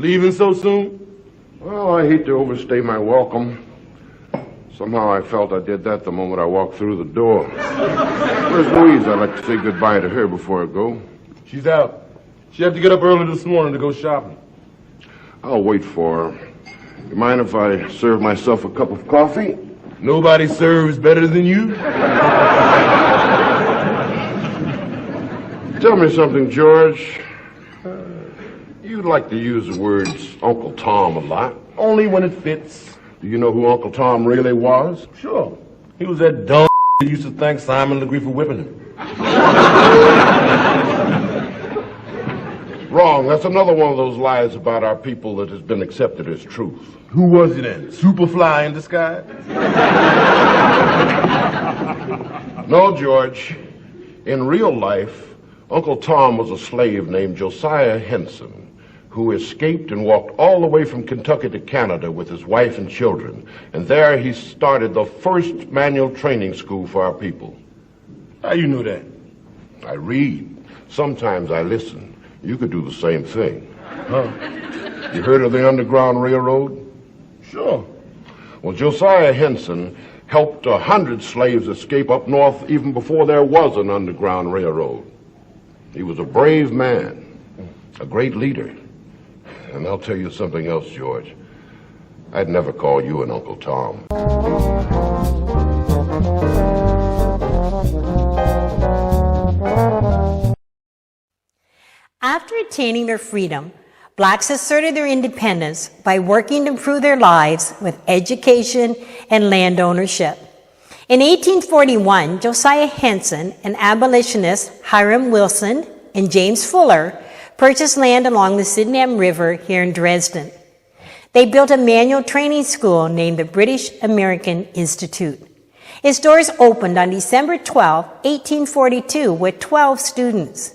Leaving so soon? Well, I hate to overstay my welcome. Somehow I felt I did that the moment I walked through the door. Where's Louise? I'd like to say goodbye to her before I go. She's out. She had to get up early this morning to go shopping. I'll wait for her. You mind if I serve myself a cup of coffee? Nobody serves better than you. Tell me something, George. You like to use the words Uncle Tom a lot. Only when it fits. Do you know who Uncle Tom really was? Sure. He was that dumb that used to thank Simon Legree for whipping him. Wrong. That's another one of those lies about our people that has been accepted as truth. Who was he then? Superfly in disguise? No, George. In real life, Uncle Tom was a slave named Josiah Henson, who escaped and walked all the way from Kentucky to Canada with his wife and children. And there he started the first manual training school for our people. How you know that? I read. Sometimes I listen. You could do the same thing. Huh? You heard of the Underground Railroad? Sure. Well, Josiah Henson helped 100 slaves escape up north even before there was an Underground Railroad. He was a brave man, a great leader. And I'll tell you something else, George. I'd never call you an Uncle Tom. After attaining their freedom, blacks asserted their independence by working to improve their lives with education and land ownership. In 1841, Josiah Henson and abolitionists Hiram Wilson and James Fuller purchased land along the Sydenham River here in Dresden. They built a manual training school named the British American Institute. Its doors opened on December 12, 1842, with 12 students.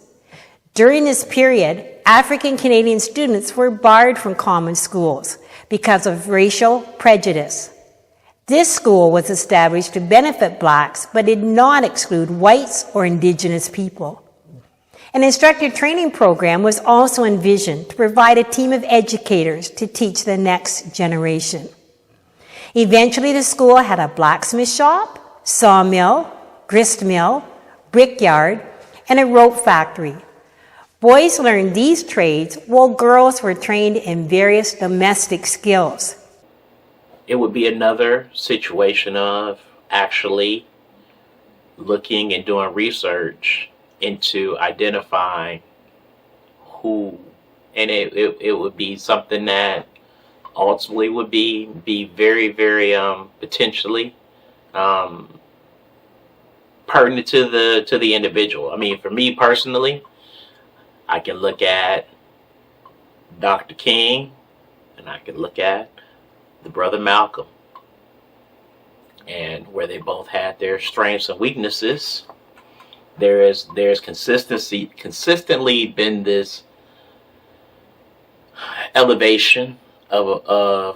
During this period, African Canadian students were barred from common schools because of racial prejudice. This school was established to benefit blacks, but did not exclude whites or indigenous people. An instructor training program was also envisioned to provide a team of educators to teach the next generation. Eventually, the school had a blacksmith shop, sawmill, grist mill, brickyard, and a rope factory. Boys learned these trades while girls were trained in various domestic skills. It would be another situation of actually looking and doing research into identifying who, and it would be something that ultimately would be very, very potentially pertinent to the individual. I mean, for me personally, I can look at Dr. King and I can look at the brother Malcolm, and where they both had their strengths and weaknesses. There's consistently been this elevation of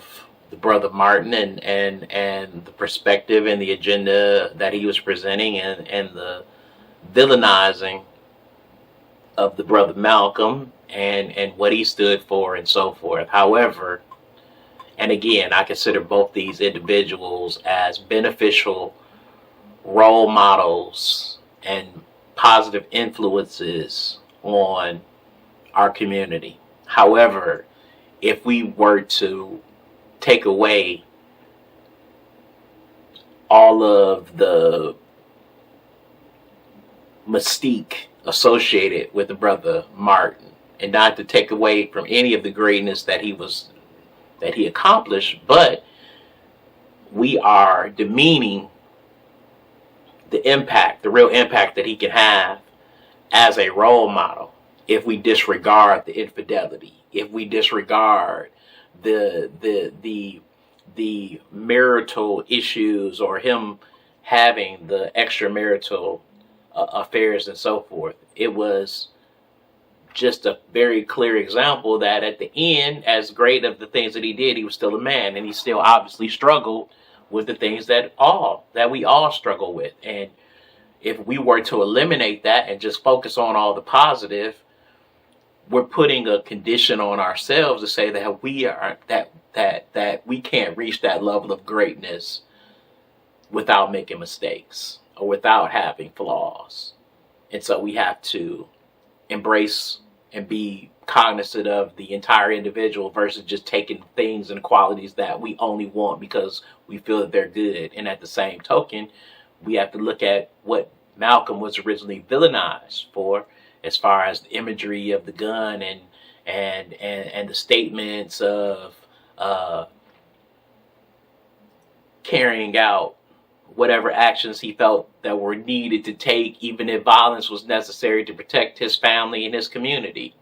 the brother Martin and the perspective and the agenda that he was presenting, and the villainizing of the brother Malcolm and what he stood for and so forth. However, and again, I consider both these individuals as beneficial role models and positive influences on our community. However, if we were to take away all of the mystique associated with the brother Martin, and not to take away from any of the greatness that he accomplished, but we are demeaning the real impact that he can have as a role model if we disregard the infidelity, if we disregard the marital issues, or him having the extramarital affairs and so forth. It was just a very clear example that at the end, as great of the things that he did, he was still a man, and he still obviously struggled with the things that we all struggle with. And if we were to eliminate that and just focus on all the positive, we're putting a condition on ourselves to say that we are that we can't reach that level of greatness without making mistakes or without having flaws. And so we have to embrace and be cognizant of the entire individual versus just taking things and qualities that we only want because we feel that they're good. And at the same token, we have to look at what Malcolm was originally villainized for, as far as the imagery of the gun and the statements of carrying out whatever actions he felt that were needed to take, even if violence was necessary to protect his family and his community.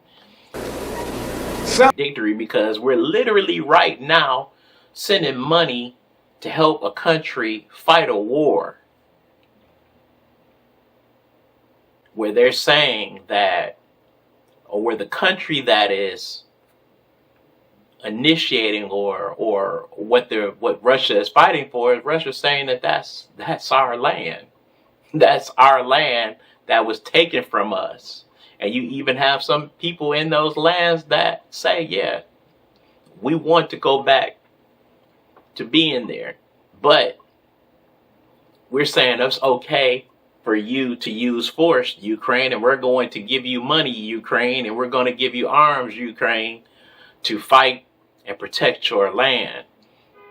Contradictory, because we're literally right now sending money to help a country fight a war where they're saying that, or where the country that is initiating or what Russia is fighting for is Russia saying that that's our land. That's our land that was taken from us. And you even have some people in those lands that say, yeah, we want to go back to being there. But we're saying it's okay for you to use force, Ukraine, and we're going to give you money, Ukraine, and we're going to give you arms, Ukraine, to fight and protect your land.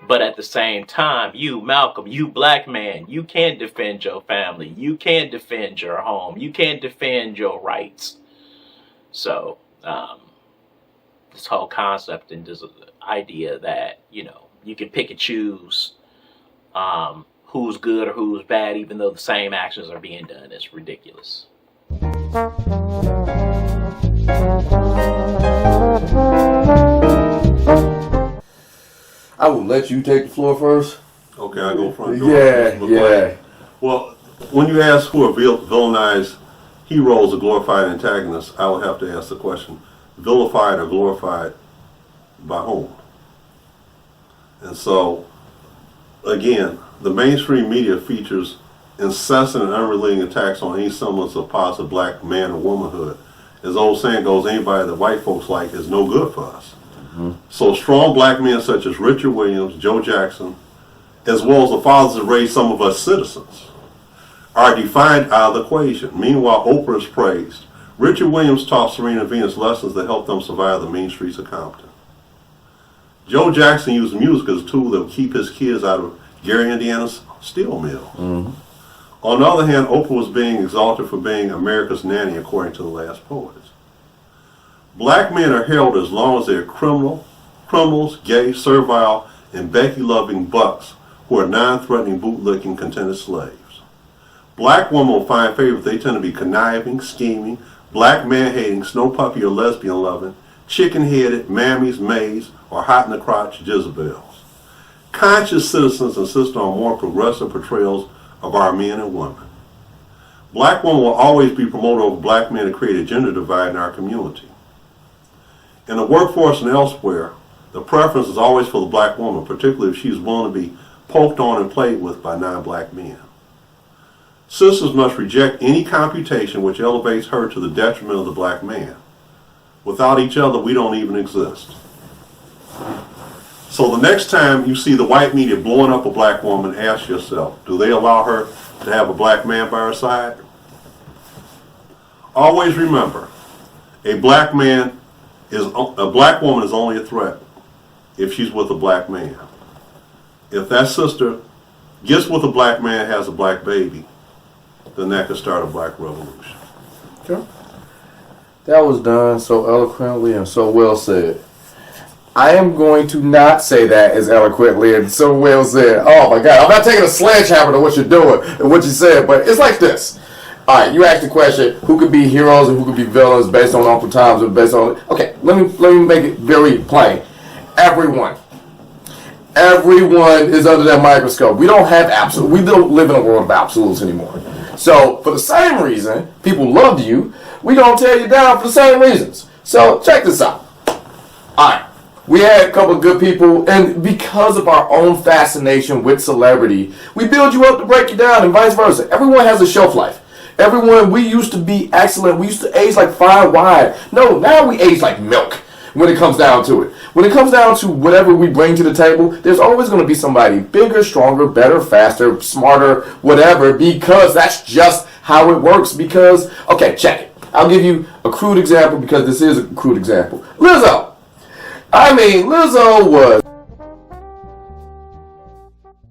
But at the same time, you, Malcolm, you black man, you can't defend your family. You can't defend your home. You can't defend your rights. So this whole concept and this idea that, you know, you can pick and choose who's good or who's bad, even though the same actions are being done, is ridiculous. I will let you take the floor first. Okay, I go front. Yeah. Well, when you ask who are villainized heroes or glorified antagonists, I would have to ask the question, vilified or glorified by whom? And so, again, the mainstream media features incessant and unrelenting attacks on any semblance of positive black man or womanhood. As the old saying goes, anybody that white folks like is no good for us. Mm-hmm. So strong black men such as Richard Williams, Joe Jackson, as well as the fathers that raised some of us citizens, are defined out of the equation. Meanwhile, Oprah is praised. Richard Williams taught Serena and Venus lessons that helped them survive the mean streets of Compton. Joe Jackson used music as a tool that would keep his kids out of Gary, Indiana's steel mill. Mm-hmm. On the other hand, Oprah was being exalted for being America's nanny, according to the last poets. Black men are held as long as they're criminals, gay, servile, and Becky-loving bucks who are non-threatening, bootlicking, contented slaves. Black women will find favor if they tend to be conniving, scheming, black man-hating, snow puppy or lesbian-loving, chicken-headed, mammies, maids, or hot-in-the-crotch Jezebels. Conscious citizens insist on more progressive portrayals of our men and women. Black women will always be promoted over black men to create a gender divide in our community. In the workforce and elsewhere, the preference is always for the black woman, particularly if she's willing to be poked on and played with by non-black men. Sisters must reject any computation which elevates her to the detriment of the black man. Without each other, we don't even exist. So the next time you see the white media blowing up a black woman, ask yourself, do they allow her to have a black man by her side? Always remember, a black woman is only a threat if she's with a black man. If that sister gets with a black man, has a black baby, then that could start a black revolution. Okay. That was done so eloquently and so well said. I am going to not say that as eloquently and so well said. Oh my God, I'm not taking a sledgehammer to what you're doing and what you said, but it's like this. All right, you asked the question, who could be heroes and who could be villains based on Uncle Tom's or based on... Okay, let me make it very plain. Everyone is under that microscope. We don't have absolute. We don't live in a world of absolutes anymore. So, for the same reason, people loved you, we don't tear you down for the same reasons. So, check this out. Alright, we had a couple of good people, and because of our own fascination with celebrity, we build you up to break you down and vice versa. Everyone has a shelf life. Everyone, we used to be excellent. We used to age like fine wine. No, now we age like milk when it comes down to it. When it comes down to whatever we bring to the table, there's always going to be somebody bigger, stronger, better, faster, smarter, whatever, because that's just how it works. Because, okay, check it. I'll give you a crude example because this is a crude example. Lizzo. I mean, Lizzo was